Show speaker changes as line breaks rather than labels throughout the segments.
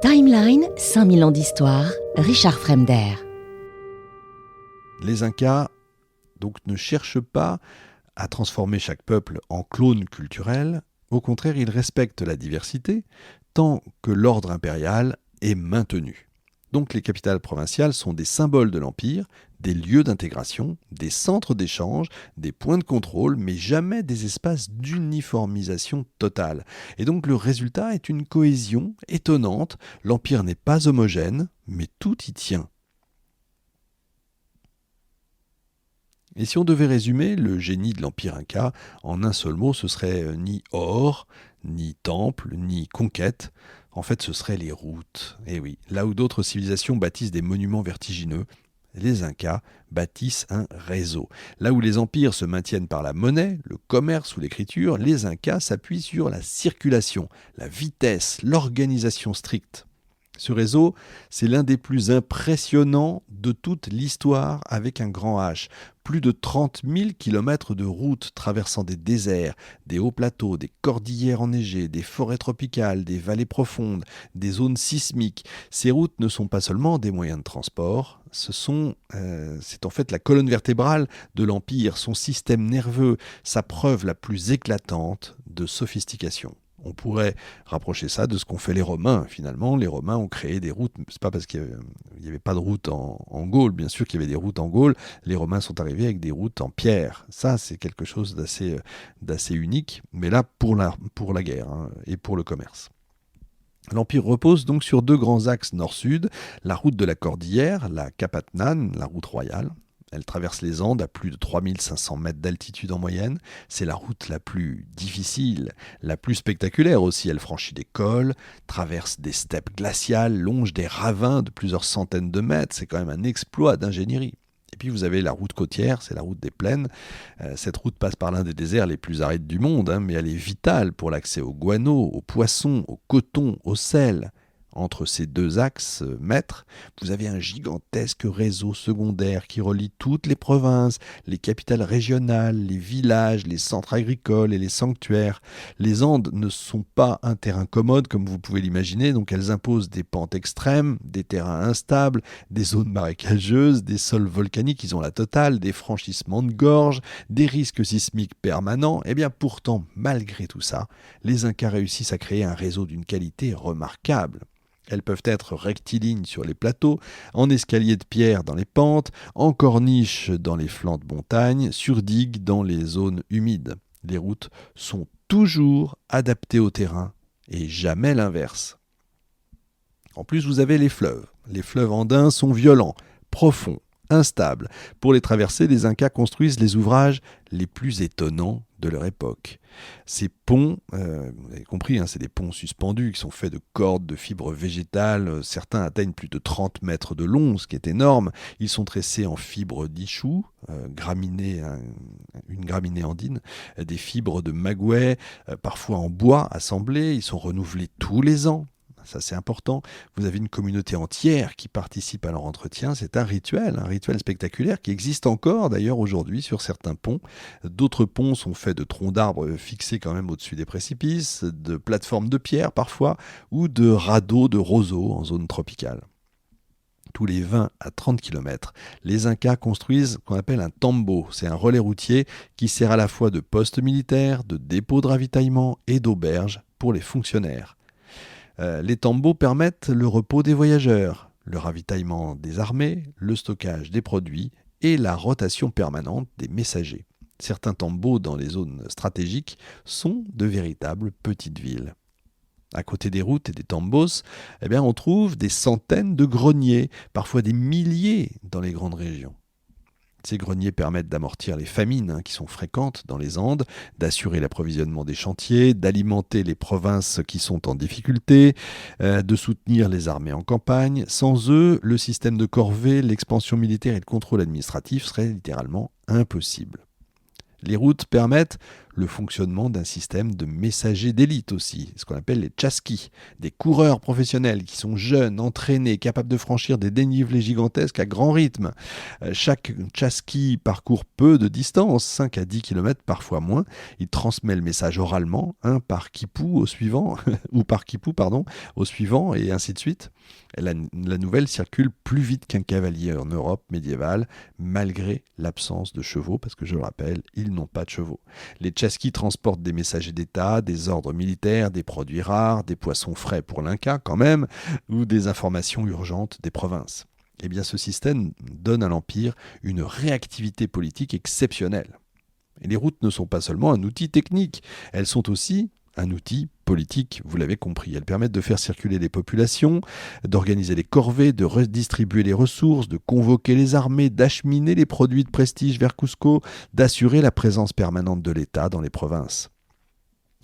Timeline, 5000 ans d'histoire, Richard Fremder.
Les Incas donc, ne cherchent pas à transformer chaque peuple en clone culturel. Au contraire, ils respectent la diversité tant que l'ordre impérial est maintenu. Donc les capitales provinciales sont des symboles de l'Empire, des lieux d'intégration, des centres d'échange, des points de contrôle, mais jamais des espaces d'uniformisation totale. Et donc le résultat est une cohésion étonnante. L'Empire n'est pas homogène, mais tout y tient. Et si on devait résumer le génie de l'Empire Inca en un seul mot, ce serait ni or, ni temple, ni conquête. En fait, ce seraient les routes. Et oui, là où d'autres civilisations bâtissent des monuments vertigineux, les Incas bâtissent un réseau. Là où les empires se maintiennent par la monnaie, le commerce ou l'écriture, les Incas s'appuient sur la circulation, la vitesse, l'organisation stricte. Ce réseau, c'est l'un des plus impressionnants de toute l'histoire avec un grand H. Plus de 30 000 kilomètres de routes traversant des déserts, des hauts plateaux, des cordillères enneigées, des forêts tropicales, des vallées profondes, des zones sismiques. Ces routes ne sont pas seulement des moyens de transport, c'est en fait la colonne vertébrale de l'Empire, son système nerveux, sa preuve la plus éclatante de sophistication. On pourrait rapprocher ça de ce qu'ont fait les Romains. Finalement, les Romains ont créé des routes. C'est pas parce qu'il n'y avait pas de route en Gaule. Bien sûr qu'il y avait des routes en Gaule. Les Romains sont arrivés avec des routes en pierre. Ça, c'est quelque chose d'assez unique. Mais là, pour la guerre et pour le commerce. L'Empire repose donc sur deux grands axes nord-sud. La route de la Cordillère, la Capatnan, la route royale. Elle traverse les Andes à plus de 3500 mètres d'altitude en moyenne. C'est la route la plus difficile, la plus spectaculaire aussi. Elle franchit des cols, traverse des steppes glaciales, longe des ravins de plusieurs centaines de mètres. C'est quand même un exploit d'ingénierie. Et puis vous avez la route côtière, c'est la route des plaines. Cette route passe par l'un des déserts les plus arides du monde, mais elle est vitale pour l'accès au guano, aux poissons, au coton, au sel. Entre ces deux axes maîtres, vous avez un gigantesque réseau secondaire qui relie toutes les provinces, les capitales régionales, les villages, les centres agricoles et les sanctuaires. Les Andes ne sont pas un terrain commode comme vous pouvez l'imaginer, donc elles imposent des pentes extrêmes, des terrains instables, des zones marécageuses, des sols volcaniques, ils ont la totale, des franchissements de gorges, des risques sismiques permanents. Et bien pourtant, malgré tout ça, les Incas réussissent à créer un réseau d'une qualité remarquable. Elles peuvent être rectilignes sur les plateaux, en escalier de pierre dans les pentes, en corniche dans les flancs de montagne, sur digues dans les zones humides. Les routes sont toujours adaptées au terrain et jamais l'inverse. En plus, vous avez les fleuves. Les fleuves andins sont violents, profonds, instables. Pour les traverser, les Incas construisent les ouvrages les plus étonnants de leur époque. Ces ponts, vous avez compris, c'est des ponts suspendus qui sont faits de cordes de fibres végétales. Certains atteignent plus de 30 mètres de long, ce qui est énorme. Ils sont tressés en fibres d'ichou, une graminée andine, des fibres de maguey, parfois en bois assemblés. Ils sont renouvelés tous les ans. Ça c'est important. Vous avez une communauté entière qui participe à leur entretien. C'est un rituel spectaculaire qui existe encore d'ailleurs aujourd'hui sur certains ponts. D'autres ponts sont faits de troncs d'arbres fixés quand même au-dessus des précipices, de plateformes de pierre parfois, ou de radeaux de roseaux en zone tropicale. Tous les 20 à 30 km, les Incas construisent ce qu'on appelle un tambo. C'est un relais routier qui sert à la fois de poste militaire, de dépôt de ravitaillement et d'auberge pour les fonctionnaires. Les tambos permettent le repos des voyageurs, le ravitaillement des armées, le stockage des produits et la rotation permanente des messagers. Certains tambos dans les zones stratégiques sont de véritables petites villes. À côté des routes et des tambos, on trouve des centaines de greniers, parfois des milliers dans les grandes régions. Ces greniers permettent d'amortir les famines qui sont fréquentes dans les Andes, d'assurer l'approvisionnement des chantiers, d'alimenter les provinces qui sont en difficulté, de soutenir les armées en campagne. Sans eux, le système de corvée, l'expansion militaire et le contrôle administratif seraient littéralement impossibles. Les routes permettent le fonctionnement d'un système de messagers d'élite aussi, ce qu'on appelle les tchaskis, des coureurs professionnels qui sont jeunes, entraînés, capables de franchir des dénivelés gigantesques à grand rythme. Chaque tchaski parcourt peu de distance, 5 à 10 km, parfois moins. Il transmet le message oralement, un par kipou au suivant, ou par kipou, pardon, au suivant, et ainsi de suite. La nouvelle circule plus vite qu'un cavalier en Europe médiévale, malgré l'absence de chevaux, parce que je le rappelle, ils n'ont pas de chevaux. Les tchaskis transportent des messagers d'État, des ordres militaires, des produits rares, des poissons frais pour l'Inca quand même, ou des informations urgentes des provinces. Eh bien, ce système donne à l'Empire une réactivité politique exceptionnelle. Et les routes ne sont pas seulement un outil technique, elles sont aussi un outil politique, vous l'avez compris. Elles permettent de faire circuler les populations, d'organiser les corvées, de redistribuer les ressources, de convoquer les armées, d'acheminer les produits de prestige vers Cusco, d'assurer la présence permanente de l'État dans les provinces.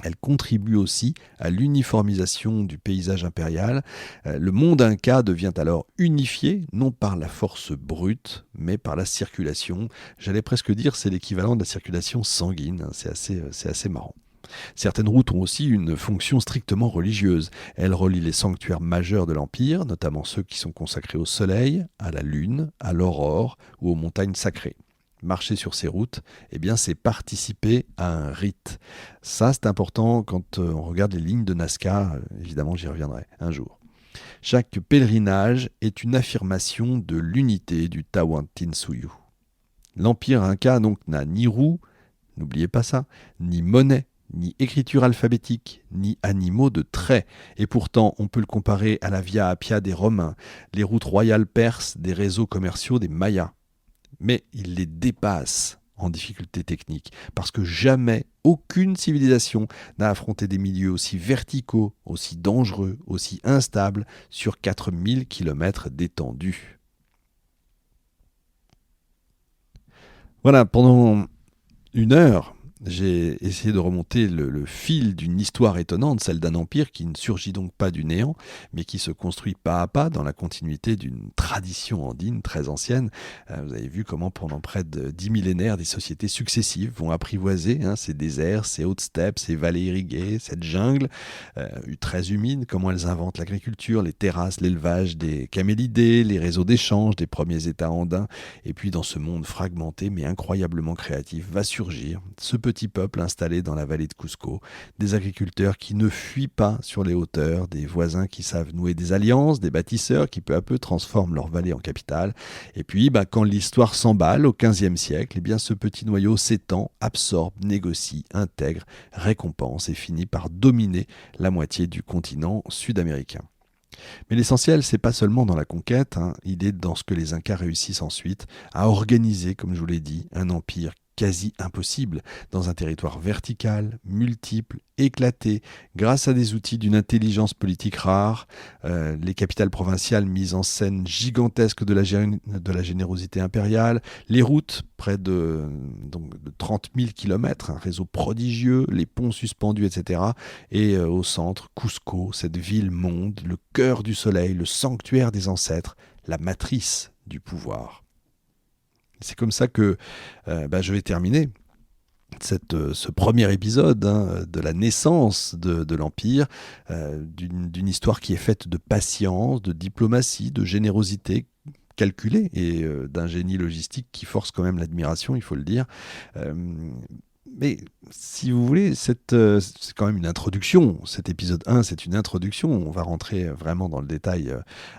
Elle contribue aussi à l'uniformisation du paysage impérial. Le monde inca devient alors unifié, non par la force brute, mais par la circulation. J'allais presque dire c'est l'équivalent de la circulation sanguine. C'est assez marrant. Certaines routes ont aussi une fonction strictement religieuse. Elles relient les sanctuaires majeurs de l'Empire, notamment ceux qui sont consacrés au soleil, à la lune, à l'aurore ou aux montagnes sacrées. Marcher sur ces routes, eh bien, c'est participer à un rite. Ça, c'est important quand on regarde les lignes de Nazca. Évidemment, j'y reviendrai un jour. Chaque pèlerinage est une affirmation de l'unité du Tawantinsuyu. L'Empire Inca donc n'a ni roue, n'oubliez pas ça, ni monnaie, ni écriture alphabétique, ni animaux de trait. Et pourtant, on peut le comparer à la Via Appia des Romains, les routes royales perses, des réseaux commerciaux des Mayas. Mais il les dépasse en difficulté technique, parce que jamais aucune civilisation n'a affronté des milieux aussi verticaux, aussi dangereux, aussi instables, sur 4000 km d'étendue. Voilà, pendant une heure, j'ai essayé de remonter le fil d'une histoire étonnante, celle d'un empire qui ne surgit donc pas du néant, mais qui se construit pas à pas dans la continuité d'une tradition andine très ancienne. Vous avez vu comment pendant près de 10 millénaires, des sociétés successives vont apprivoiser ces déserts, ces hautes steppes, ces vallées irriguées, cette jungle très humide, comment elles inventent l'agriculture, les terrasses, l'élevage des camélidés, les réseaux d'échange des premiers États andins. Et puis dans ce monde fragmenté mais incroyablement créatif va surgir ce petit peuple installé dans la vallée de Cusco, des agriculteurs qui ne fuient pas sur les hauteurs, des voisins qui savent nouer des alliances, des bâtisseurs qui peu à peu transforment leur vallée en capitale. Et puis, quand l'histoire s'emballe au XVe siècle, eh bien, ce petit noyau s'étend, absorbe, négocie, intègre, récompense et finit par dominer la moitié du continent sud-américain. Mais l'essentiel, c'est pas seulement dans la conquête, il est dans ce que les Incas réussissent ensuite à organiser, comme je vous l'ai dit, un empire quasi impossible, dans un territoire vertical, multiple, éclaté, grâce à des outils d'une intelligence politique rare, les capitales provinciales mises en scène gigantesques de la générosité impériale, les routes, près de 30 000 km, un réseau prodigieux, les ponts suspendus, etc. Et au centre, Cusco, cette ville-monde, le cœur du soleil, le sanctuaire des ancêtres, la matrice du pouvoir. C'est comme ça que je vais terminer ce premier épisode de la naissance de l'Empire, d'une histoire qui est faite de patience, de diplomatie, de générosité calculée et d'un génie logistique qui force quand même l'admiration, il faut le dire. Mais si vous voulez, c'est quand même une introduction. Cet épisode 1, c'est une introduction. On va rentrer vraiment dans le détail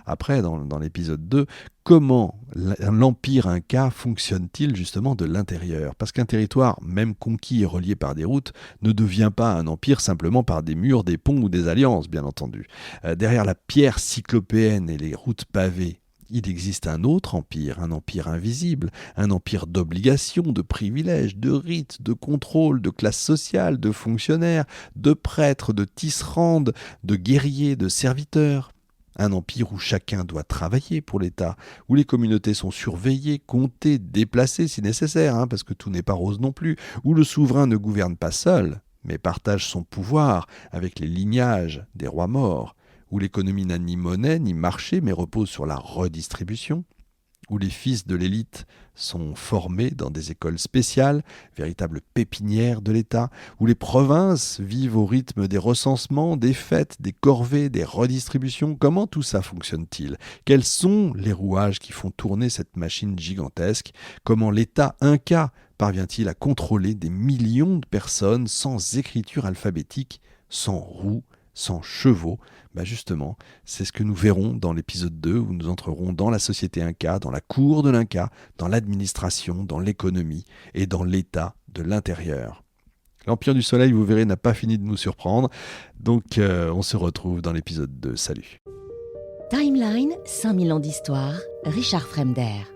après, dans l'épisode 2. Comment l'Empire Inca fonctionne-t-il justement de l'intérieur ? Parce qu'un territoire, même conquis et relié par des routes, ne devient pas un empire simplement par des murs, des ponts ou des alliances, bien entendu. Derrière la pierre cyclopéenne et les routes pavées, il existe un autre empire, un empire invisible, un empire d'obligations, de privilèges, de rites, de contrôle, de classes sociales, de fonctionnaires, de prêtres, de tisserandes, de guerriers, de serviteurs. Un empire où chacun doit travailler pour l'État, où les communautés sont surveillées, comptées, déplacées si nécessaire, parce que tout n'est pas rose non plus, où le souverain ne gouverne pas seul, mais partage son pouvoir avec les lignages des rois morts, où l'économie n'a ni monnaie ni marché, mais repose sur la redistribution, où les fils de l'élite sont formés dans des écoles spéciales, véritables pépinières de l'État, où les provinces vivent au rythme des recensements, des fêtes, des corvées, des redistributions. Comment tout ça fonctionne-t-il ? Quels sont les rouages qui font tourner cette machine gigantesque ? Comment l'État inca parvient-il à contrôler des millions de personnes sans écriture alphabétique, sans roues, sans chevaux ? Justement, c'est ce que nous verrons dans l'épisode 2 où nous entrerons dans la société inca, dans la cour de l'Inca, dans l'administration, dans l'économie et dans l'état de l'intérieur. L'Empire du Soleil, vous verrez, n'a pas fini de nous surprendre. Donc on se retrouve dans l'épisode 2. Salut.
Timeline, 5000 ans d'histoire, Richard Fremder.